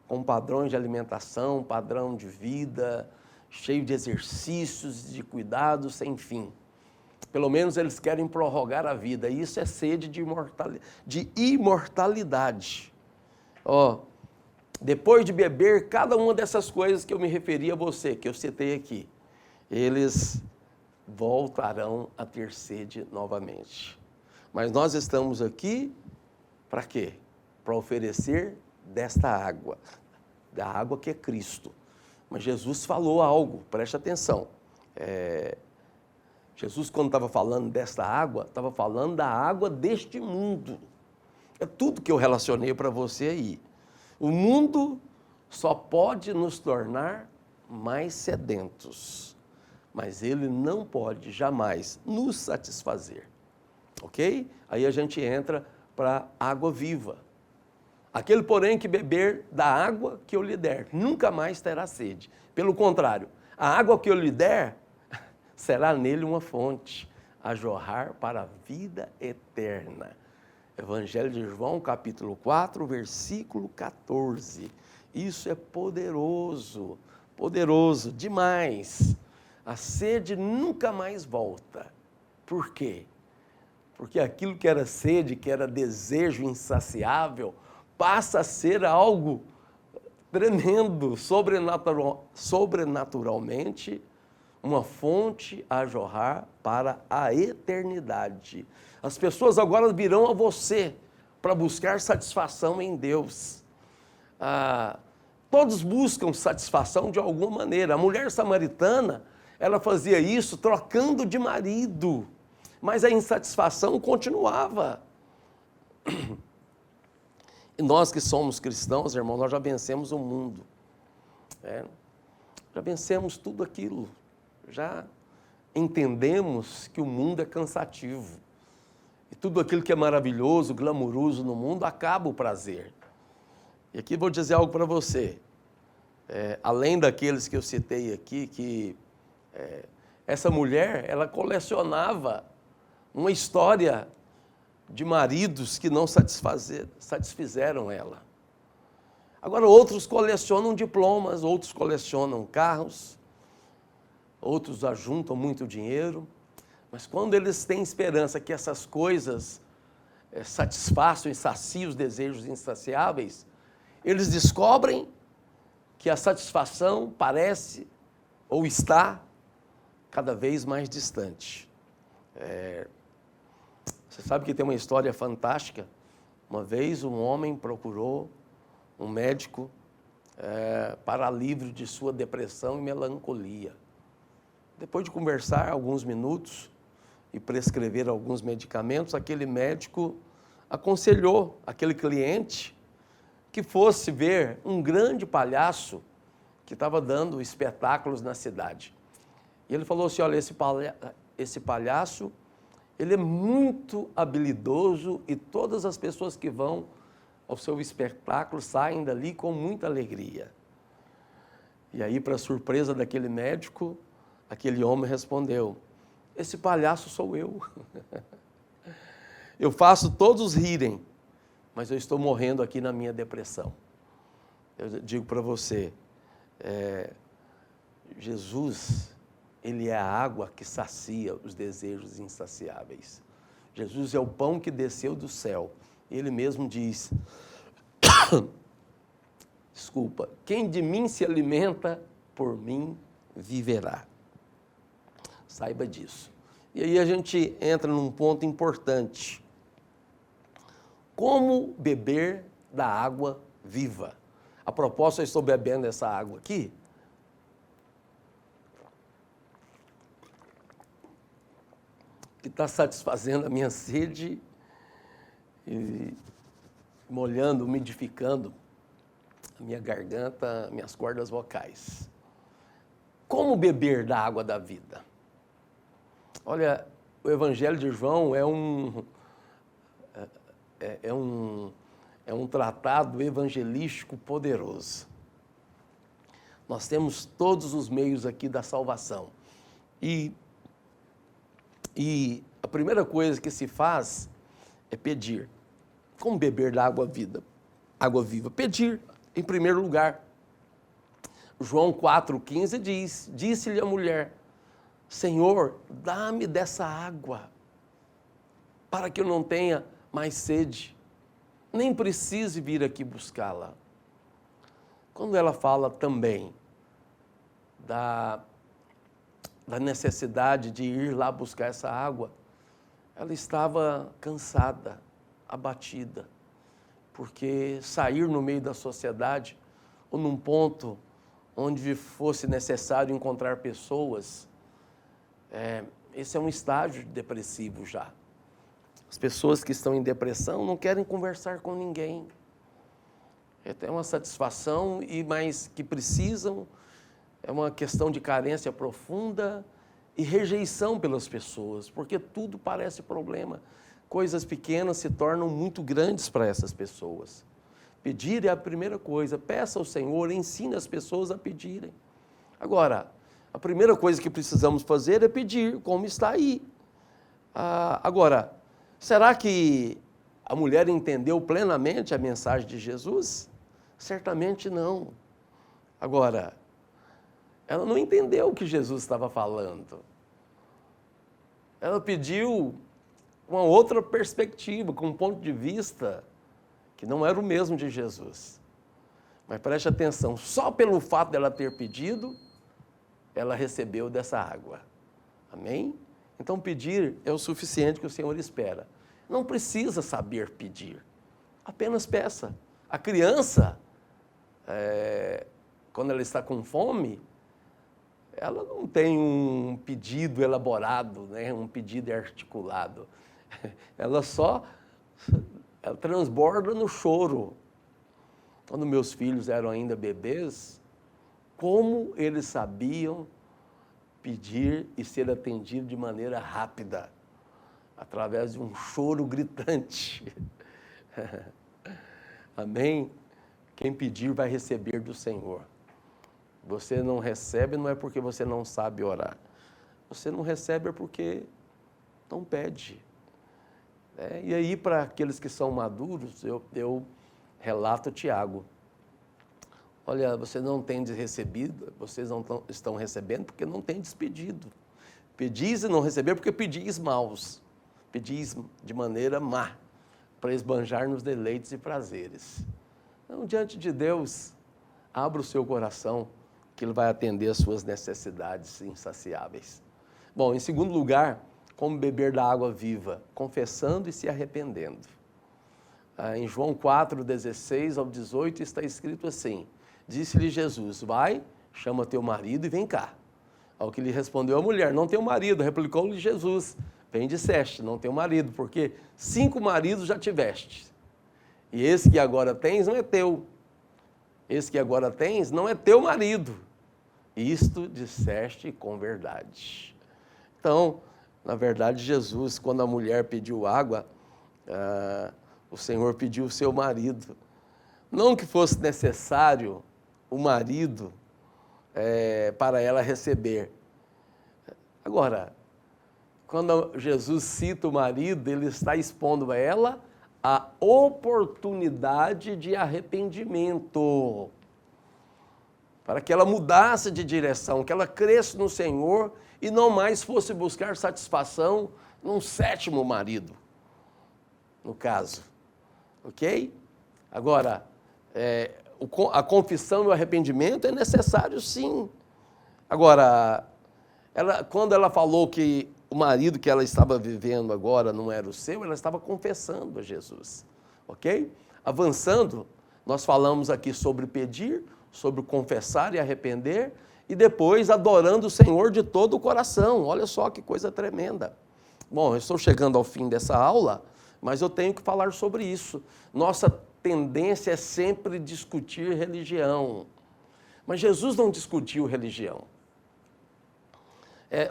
Speaker 1: com padrões de alimentação, padrão de vida, cheio de exercícios, de cuidados sem fim. Pelo menos eles querem prorrogar a vida. Isso é sede de imortalidade. Depois de beber cada uma dessas coisas que eu me referi a você, que eu citei aqui, eles voltarão a ter sede novamente. Mas nós estamos aqui para quê? Para oferecer desta água, da água que é Cristo. Mas Jesus falou algo, preste atenção. Jesus, quando estava falando desta água, estava falando da água deste mundo. É tudo que eu relacionei para você aí. O mundo só pode nos tornar mais sedentos, mas ele não pode jamais nos satisfazer, ok? Aí a gente entra para a água viva. Aquele, porém, que beber da água que eu lhe der, nunca mais terá sede. Pelo contrário, a água que eu lhe der, será nele uma fonte a jorrar para a vida eterna. Evangelho de João, capítulo 4, versículo 14. Isso é poderoso, poderoso demais. A sede nunca mais volta. Por quê? Porque aquilo que era sede, que era desejo insaciável, passa a ser algo tremendo, sobrenaturalmente, uma fonte a jorrar para a eternidade. As pessoas agora virão a você para buscar satisfação em Deus. Todos buscam satisfação de alguma maneira. A mulher samaritana, ela fazia isso trocando de marido, mas a insatisfação continuava. E nós que somos cristãos, irmão, nós já vencemos o mundo. Já vencemos tudo aquilo. Já entendemos que o mundo é cansativo. E tudo aquilo que é maravilhoso, glamouroso no mundo, acaba o prazer. E aqui vou dizer algo para você. Além daqueles que eu citei aqui, que essa mulher, ela colecionava uma história de maridos que não satisfizeram ela. Agora, outros colecionam diplomas, outros colecionam carros, outros ajuntam muito dinheiro, mas quando eles têm esperança que essas coisas satisfaçam e saciem os desejos insaciáveis, eles descobrem que a satisfação parece ou está cada vez mais distante. Você sabe que tem uma história fantástica. Uma vez um homem procurou um médico para alívio de sua depressão e melancolia. Depois de conversar alguns minutos e prescrever alguns medicamentos, aquele médico aconselhou aquele cliente que fosse ver um grande palhaço que estava dando espetáculos na cidade. E ele falou assim, olha, esse palhaço, ele é muito habilidoso e todas as pessoas que vão ao seu espetáculo saem dali com muita alegria. E aí, para surpresa daquele médico, aquele homem respondeu, esse palhaço sou eu. Eu faço todos rirem, mas eu estou morrendo aqui na minha depressão. Eu digo para você, Jesus, ele é a água que sacia os desejos insaciáveis. Jesus é o pão que desceu do céu. Ele mesmo diz, desculpa, quem de mim se alimenta, por mim viverá. Saiba disso. E aí a gente entra num ponto importante. Como beber da água viva? A propósito, eu estou bebendo essa água aqui. Que está satisfazendo a minha sede e molhando, umidificando a minha garganta, minhas cordas vocais. Como beber da água da vida? Olha, o Evangelho de João é um tratado evangelístico poderoso. Nós temos todos os meios aqui da salvação. E a primeira coisa que se faz é pedir. Como beber da água viva? Pedir, em primeiro lugar. João 4,15 diz, disse-lhe a mulher, Senhor, dá-me dessa água, para que eu não tenha mais sede, nem precise vir aqui buscá-la. Quando ela fala também da necessidade de ir lá buscar essa água, ela estava cansada, abatida, porque sair no meio da sociedade ou num ponto onde fosse necessário encontrar pessoas, esse é um estágio depressivo já. As pessoas que estão em depressão não querem conversar com ninguém. É uma satisfação, mas que precisam, é uma questão de carência profunda e rejeição pelas pessoas, porque tudo parece problema. Coisas pequenas se tornam muito grandes para essas pessoas. Pedir é a primeira coisa. Peça ao Senhor, ensine as pessoas a pedirem. Agora, a primeira coisa que precisamos fazer é pedir, como está aí. Agora, será que a mulher entendeu plenamente a mensagem de Jesus? Certamente não. Agora, ela não entendeu o que Jesus estava falando. Ela pediu uma outra perspectiva, com um ponto de vista que não era o mesmo de Jesus. Mas preste atenção, só pelo fato dela ter pedido, ela recebeu dessa água. Amém? Então pedir é o suficiente que o Senhor espera. Não precisa saber pedir, apenas peça. A criança, quando ela está com fome, ela não tem um pedido elaborado, né? Um pedido articulado. Ela transborda no choro. Quando meus filhos eram ainda bebês, como eles sabiam pedir e ser atendido de maneira rápida, através de um choro gritante. Amém? Quem pedir vai receber do Senhor. Você não recebe não é porque você não sabe orar. Você não recebe é porque não pede. E aí, para aqueles que são maduros, eu relato Tiago. Olha, você não tem recebido, vocês não estão recebendo porque não tem despedido. Pedis e não receber porque pedis maus. Pedis de maneira má, para esbanjar nos deleites e prazeres. Então, diante de Deus, abra o seu coração, que Ele vai atender as suas necessidades insaciáveis. Bom, em segundo lugar, como beber da água viva, confessando e se arrependendo. Em João 4, 16 ao 18 está escrito assim: disse-lhe Jesus, vai, chama teu marido e vem cá. Ao que lhe respondeu a mulher, não tenho marido. Replicou-lhe Jesus, bem disseste, não tenho marido, porque 5 maridos já tiveste. E esse que agora tens não é teu. Esse que agora tens não é teu marido. Isto disseste com verdade. Então, na verdade, Jesus, quando a mulher pediu água, o Senhor pediu o seu marido. Não que fosse necessário o marido para ela receber. Agora, quando Jesus cita o marido, ele está expondo a ela a oportunidade de arrependimento, para que ela mudasse de direção, que ela cresça no Senhor e não mais fosse buscar satisfação num 7º marido, no caso. Ok? Agora, a confissão e o arrependimento é necessário, sim. Agora, quando ela falou que o marido que ela estava vivendo agora não era o seu, ela estava confessando a Jesus, ok? Avançando, nós falamos aqui sobre pedir, sobre confessar e arrepender, e depois adorando o Senhor de todo o coração. Olha só que coisa tremenda. Bom, eu estou chegando ao fim dessa aula, mas eu tenho que falar sobre isso. Nossa tendência é sempre discutir religião, mas Jesus não discutiu religião.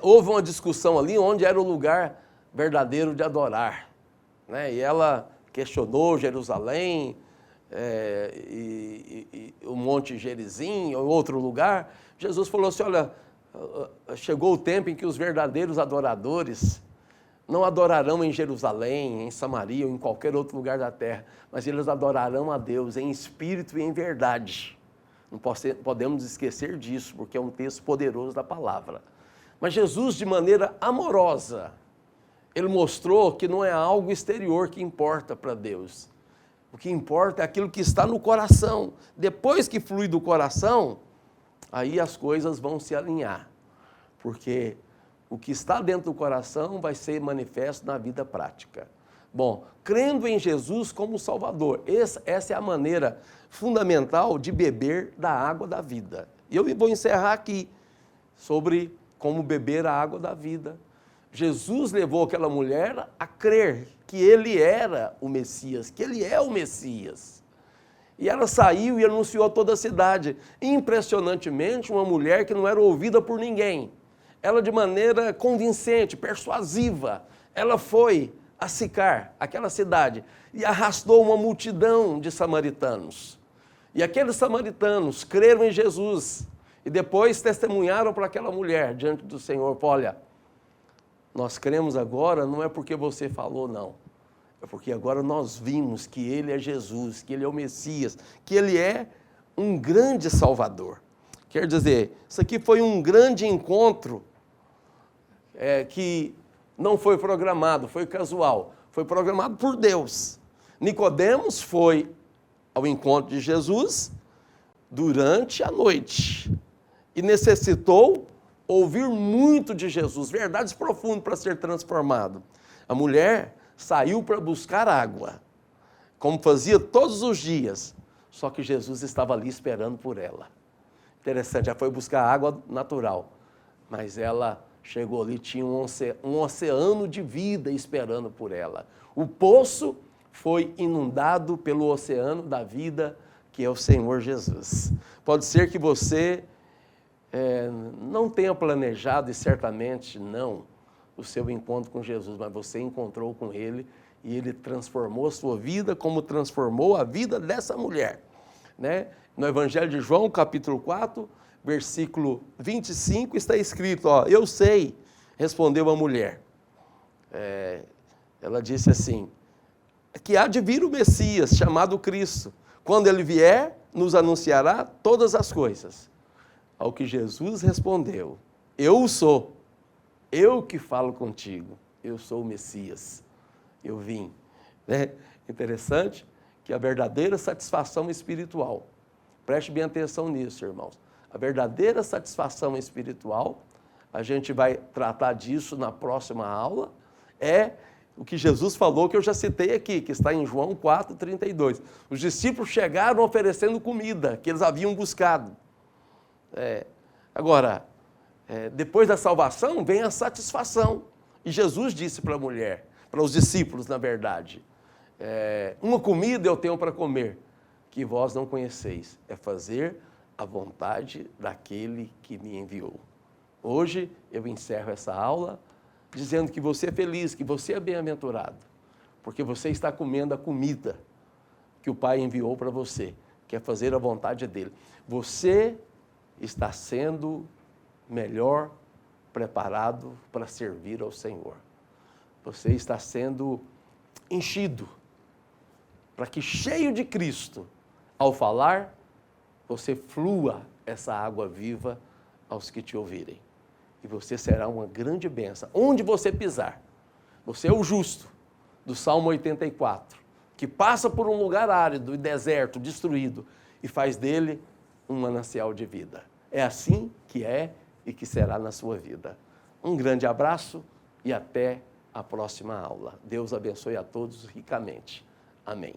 Speaker 1: Houve uma discussão ali onde era o lugar verdadeiro de adorar, né? E ela questionou Jerusalém, e o Monte Gerizim, ou outro lugar. Jesus falou assim, olha, chegou o tempo em que os verdadeiros adoradores não adorarão em Jerusalém, em Samaria ou em qualquer outro lugar da terra, mas eles adorarão a Deus em espírito e em verdade. Não podemos esquecer disso, porque é um texto poderoso da palavra. Mas Jesus, de maneira amorosa, ele mostrou que não é algo exterior que importa para Deus. O que importa é aquilo que está no coração. Depois que flui do coração, aí as coisas vão se alinhar. Porque o que está dentro do coração vai ser manifesto na vida prática. Bom, crendo em Jesus como Salvador, essa é a maneira fundamental de beber da água da vida. E eu vou encerrar aqui sobre como beber a água da vida. Jesus levou aquela mulher a crer que ele era o Messias, que ele é o Messias. E ela saiu e anunciou a toda a cidade. Impressionantemente, uma mulher que não era ouvida por ninguém. Ela, de maneira convincente, persuasiva, ela foi a Sicar, aquela cidade, e arrastou uma multidão de samaritanos. E aqueles samaritanos creram em Jesus e depois testemunharam para aquela mulher diante do Senhor, olha, nós cremos agora não é porque você falou, não. É porque agora nós vimos que Ele é Jesus, que Ele é o Messias, que Ele é um grande Salvador. Quer dizer, isso aqui foi um grande encontro que não foi programado, foi casual. Foi programado por Deus. Nicodemos foi ao encontro de Jesus durante a noite e necessitou ouvir muito de Jesus, verdades profundas para ser transformado. A mulher saiu para buscar água, como fazia todos os dias, só que Jesus estava ali esperando por ela. Interessante, já foi buscar água natural, mas ela chegou ali, tinha um oceano de vida esperando por ela. O poço foi inundado pelo oceano da vida, que é o Senhor Jesus. Pode ser que você não tenha planejado, e certamente não, o seu encontro com Jesus, mas você encontrou com Ele e Ele transformou a sua vida como transformou a vida dessa mulher. Né? No Evangelho de João, capítulo 4, versículo 25, está escrito, ó, eu sei, respondeu a mulher. Ela disse assim, que há de vir o Messias, chamado Cristo. Quando ele vier, nos anunciará todas as coisas. Ao que Jesus respondeu, eu sou, eu que falo contigo, eu sou o Messias, eu vim. Né? Interessante que a verdadeira satisfação espiritual, preste bem atenção nisso, irmãos, a verdadeira satisfação espiritual, a gente vai tratar disso na próxima aula, é o que Jesus falou, que eu já citei aqui, que está em João 4,32. Os discípulos chegaram oferecendo comida que eles haviam buscado. Agora, depois da salvação, vem a satisfação. E Jesus disse para a mulher, para os discípulos, na verdade, uma comida eu tenho para comer, que vós não conheceis, é fazer a vontade daquele que me enviou. Hoje eu encerro essa aula dizendo que você é feliz, que você é bem-aventurado, porque você está comendo a comida que o Pai enviou para você, que é fazer a vontade dele. Você está sendo melhor preparado para servir ao Senhor. Você está sendo enchido, para que cheio de Cristo, ao falar, você flua essa água viva aos que te ouvirem. E você será uma grande bênção. Onde você pisar, você é o justo do Salmo 84, que passa por um lugar árido e deserto, destruído, e faz dele um manancial de vida. É assim que é e que será na sua vida. Um grande abraço e até a próxima aula. Deus abençoe a todos ricamente. Amém.